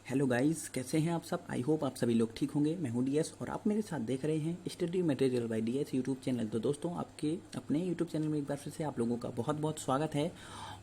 Hello guys, कैसे हैं आप सब। आई होप आप सभी लोग ठीक होंगे। मैं हूं डीएस और आप मेरे साथ देख रहे हैं study material by DS YouTube channel. तो दोस्तों, आपके अपने यूट्यूब चैनल में एक बार फिर से आप लोगों का बहुत बहुत स्वागत है।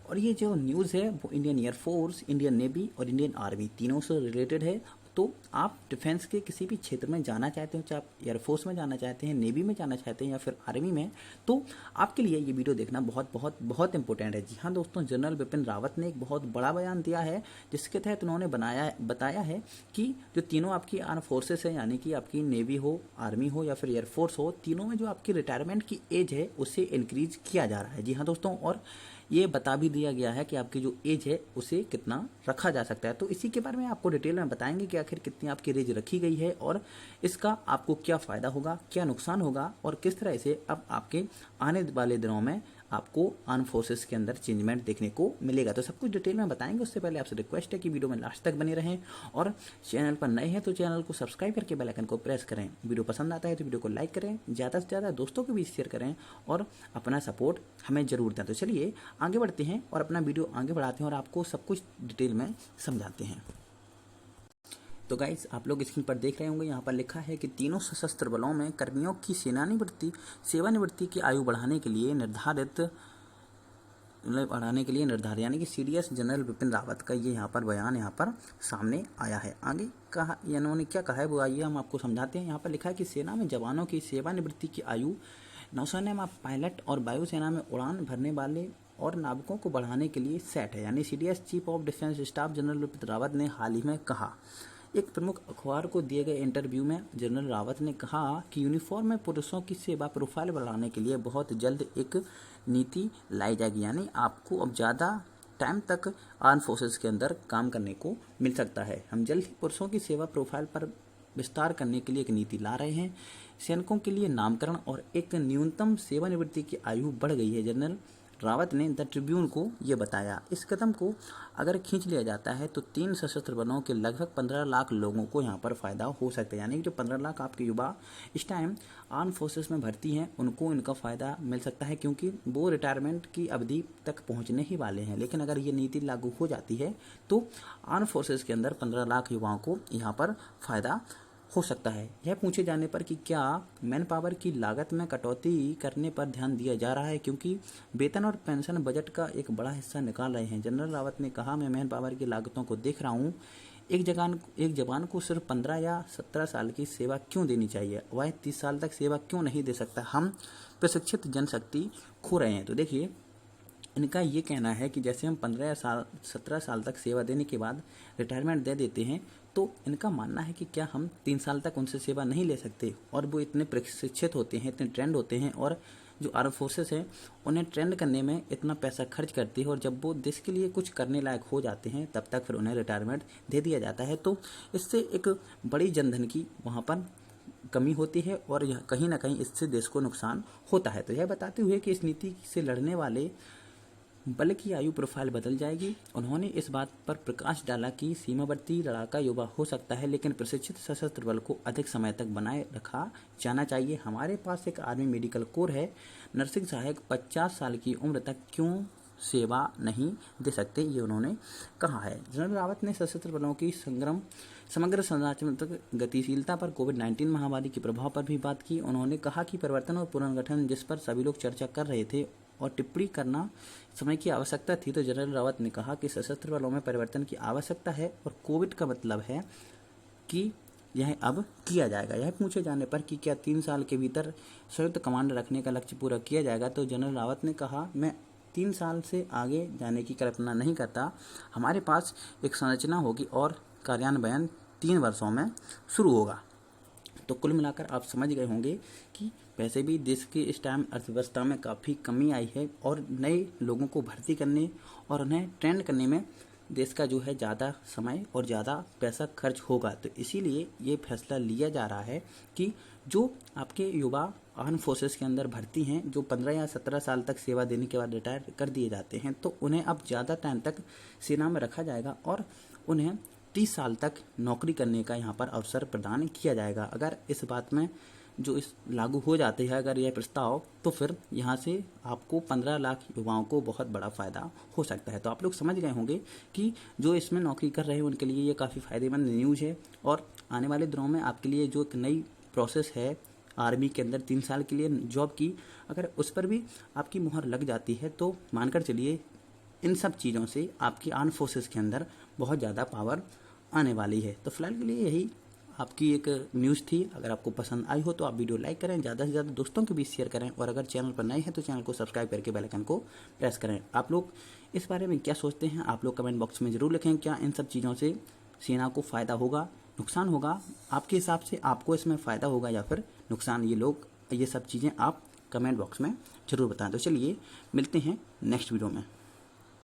और ये जो न्यूज़ है वो इंडियन एयरफोर्स, इंडियन नेवी और इंडियन आर्मी तीनों से रिलेटेड है। तो आप डिफेंस के किसी भी क्षेत्र में जाना चाहते हो, चाहे आप एयरफोर्स में जाना चाहते हैं, नेवी में जाना चाहते हैं या फिर आर्मी में, तो आपके लिए ये वीडियो देखना बहुत बहुत बहुत इंपॉर्टेंट है। जी हाँ दोस्तों, जनरल बिपिन रावत ने एक बहुत बड़ा बयान दिया है जिसके तहत उन्होंने बताया है कि जो तीनों आपकी आर्म फोर्सेस है, यानी कि आपकी नेवी हो, आर्मी हो या फिर एयरफोर्स हो, तीनों में जो आपकी रिटायरमेंट की एज है उसे इंक्रीज किया जा रहा है। जी हाँ दोस्तों, और ये बता भी दिया गया है कि आपकी जो एज है उसे कितना रखा जा सकता है। तो इसी के बारे में आपको डिटेल में बताएंगे कि आखिर कितनी आपकी एज रखी गई है और इसका आपको क्या फ़ायदा होगा, क्या नुकसान होगा और किस तरह से अब आपके आने वाले दिनों में आपको आर्म फोर्सेस के अंदर चेंजमेंट देखने को मिलेगा। तो सब कुछ डिटेल में बताएंगे। उससे पहले आपसे रिक्वेस्ट है कि वीडियो में लास्ट तक बने रहें और चैनल पर नए हैं तो चैनल को सब्सक्राइब करके बेल आइकन को प्रेस करें। वीडियो पसंद आता है तो वीडियो को लाइक करें, ज़्यादा से ज़्यादा दोस्तों के बीच शेयर करें और अपना सपोर्ट हमें जरूर दें। तो चलिए आगे बढ़ते हैं और अपना वीडियो आगे बढ़ाते हैं और आपको सब कुछ डिटेल में समझाते हैं। तो गाइस, आप लोग स्क्रीन पर देख रहे होंगे, यहाँ पर लिखा है कि तीनों सशस्त्र बलों में कर्मियों की सेवानिवृत्ति की आयु बढ़ाने के लिए निर्धारित यानी कि सीडीएस जनरल बिपिन रावत का ये यहाँ पर बयान यहाँ पर सामने आया है। आगे कहा, इन्होंने क्या कहा है वो आइए हम आपको समझाते हैं। यहाँ पर लिखा है कि सेना में जवानों की सेवानिवृत्ति की आयु नौसेना में पायलट और वायुसेना में उड़ान भरने वाले और नाविकों को बढ़ाने के लिए सेट है। यानी CDS chief of defence staff general Bipin Rawat ने हाल ही में कहा। एक प्रमुख अखबार को दिए गए इंटरव्यू में जनरल रावत ने कहा कि यूनिफॉर्म में पुरुषों की सेवा प्रोफाइल बढ़ाने के लिए बहुत जल्द एक नीति लाई जाएगी। यानी आपको अब ज़्यादा टाइम तक आर्म फोर्सेस के अंदर काम करने को मिल सकता है। हम जल्द ही पुरुषों की सेवा प्रोफाइल पर विस्तार करने के लिए एक नीति ला रहे हैं। सैनिकों के लिए नामकरण और एक न्यूनतम सेवानिवृत्ति की आयु बढ़ गई है। जनरल रावत ने द ट्रिब्यून को ये बताया। इस कदम को अगर खींच लिया जाता है तो 3 सशस्त्र बलों के लगभग 15 लाख लोगों को यहाँ पर फ़ायदा हो सकता है। यानी कि जो 15 लाख आपके युवा इस टाइम आर्म फोर्सेस में भर्ती हैं उनको इनका फ़ायदा मिल सकता है, क्योंकि वो रिटायरमेंट की अवधि तक पहुँचने ही वाले हैं। लेकिन अगर ये नीति लागू हो जाती है तो आर्म फोर्सेस के अंदर 15 लाख युवाओं को यहाँ पर फ़ायदा हो सकता है। यह पूछे जाने पर कि क्या मैन पावर की लागत में कटौती करने पर ध्यान दिया जा रहा है, क्योंकि वेतन और पेंशन बजट का एक बड़ा हिस्सा निकाल रहे हैं। जनरल रावत ने कहा, मैं मैन पावर की लागतों को देख रहा हूँ। एक जवान को सिर्फ 15 या 17 साल की सेवा क्यों देनी चाहिए, वह 30 साल तक सेवा क्यों नहीं दे सकता। हम प्रशिक्षित जनशक्ति खो रहे हैं। तो देखिए, इनका ये कहना है कि जैसे हम 17 साल तक सेवा देने के बाद रिटायरमेंट दे देते हैं, तो इनका मानना है कि क्या हम 3 साल तक उनसे सेवा नहीं ले सकते। और वो इतने प्रशिक्षित होते हैं, इतने ट्रेंड होते हैं और जो आर्म फोर्सेस हैं उन्हें ट्रेंड करने में इतना पैसा खर्च करती है और जब वो देश के लिए कुछ करने लायक हो जाते हैं तब तक फिर उन्हें रिटायरमेंट दे दिया जाता है। तो इससे एक बड़ी जनधन की वहाँ पर कमी होती है और यह कहीं ना कहीं इससे देश को नुकसान होता है। तो यह बताते हुए कि इस नीति से लड़ने वाले बल की आयु प्रोफाइल बदल जाएगी। उन्होंने इस बात पर प्रकाश डाला कि सीमावर्ती लड़ाका युवा हो सकता है, लेकिन प्रशिक्षित सशस्त्र बल को अधिक समय तक बनाए रखा जाना चाहिए। हमारे पास एक आर्मी मेडिकल कोर है। नर्सिंग सहायक 50 साल की उम्र तक क्यों सेवा नहीं दे सकते, ये उन्होंने कहा है। जनरल रावत ने सशस्त्र बलों की समग्र संरचनात्मक गतिशीलता पर कोविड-19 महामारी के प्रभाव पर भी बात की। उन्होंने कहा कि परिवर्तन और पुनर्गठन जिस पर सभी लोग चर्चा कर रहे थे और टिप्पणी करना समय की आवश्यकता थी, तो जनरल रावत ने कहा कि सशस्त्र बलों में परिवर्तन की आवश्यकता है और कोविड का मतलब है कि यह अब किया जाएगा। यह पूछे जाने पर कि क्या 3 साल के भीतर संयुक्त कमांड रखने का लक्ष्य पूरा किया जाएगा, तो जनरल रावत ने कहा, मैं 3 साल से आगे जाने की कल्पना नहीं करता। हमारे पास एक संरचना होगी और कार्यान्वयन 3 वर्षों में शुरू होगा। तो कुल मिलाकर आप समझ गए होंगे कि वैसे भी देश के इस टाइम अर्थव्यवस्था में काफ़ी कमी आई है और नए लोगों को भर्ती करने और उन्हें ट्रेंड करने में देश का जो है ज़्यादा समय और ज़्यादा पैसा खर्च होगा। तो इसीलिए ये फैसला लिया जा रहा है कि जो आपके युवा आर्म फोर्सेस के अंदर भर्ती हैं, जो 15 या 17 साल तक सेवा देने के बाद रिटायर कर दिए जाते हैं, तो उन्हें अब ज़्यादा टाइम तक सेना में रखा जाएगा और उन्हें 30 साल तक नौकरी करने का यहाँ पर अवसर प्रदान किया जाएगा। अगर इस बात में जो इस लागू हो जाती है अगर यह प्रस्ताव, तो फिर यहाँ से आपको 15 लाख युवाओं को बहुत बड़ा फ़ायदा हो सकता है। तो आप लोग समझ गए होंगे कि जो इसमें नौकरी कर रहे हैं उनके लिए ये काफ़ी फ़ायदेमंद न्यूज़ है। और आने वाले दिनों में आपके लिए जो एक नई प्रोसेस है आर्मी के अंदर 3 साल के लिए जॉब की, अगर उस पर भी आपकी मुहर लग जाती है तो मानकर चलिए इन सब चीज़ों से आपकी आर्म फोर्सेस के अंदर बहुत ज़्यादा पावर आने वाली है। तो फिलहाल के लिए यही आपकी एक न्यूज़ थी। अगर आपको पसंद आई हो तो आप वीडियो लाइक करें, ज़्यादा से ज़्यादा दोस्तों के बीच शेयर करें, और अगर चैनल पर नए हैं तो चैनल को सब्सक्राइब करके बेल आइकन को प्रेस करें। आप लोग इस बारे में क्या सोचते हैं आप लोग कमेंट बॉक्स में ज़रूर लिखें। क्या इन सब चीज़ों से सेना को फ़ायदा होगा, नुकसान होगा? आपके हिसाब से आपको इसमें फ़ायदा होगा या फिर नुकसान? ये सब चीज़ें आप कमेंट बॉक्स में ज़रूर बताएं। तो चलिए मिलते हैं नेक्स्ट वीडियो में।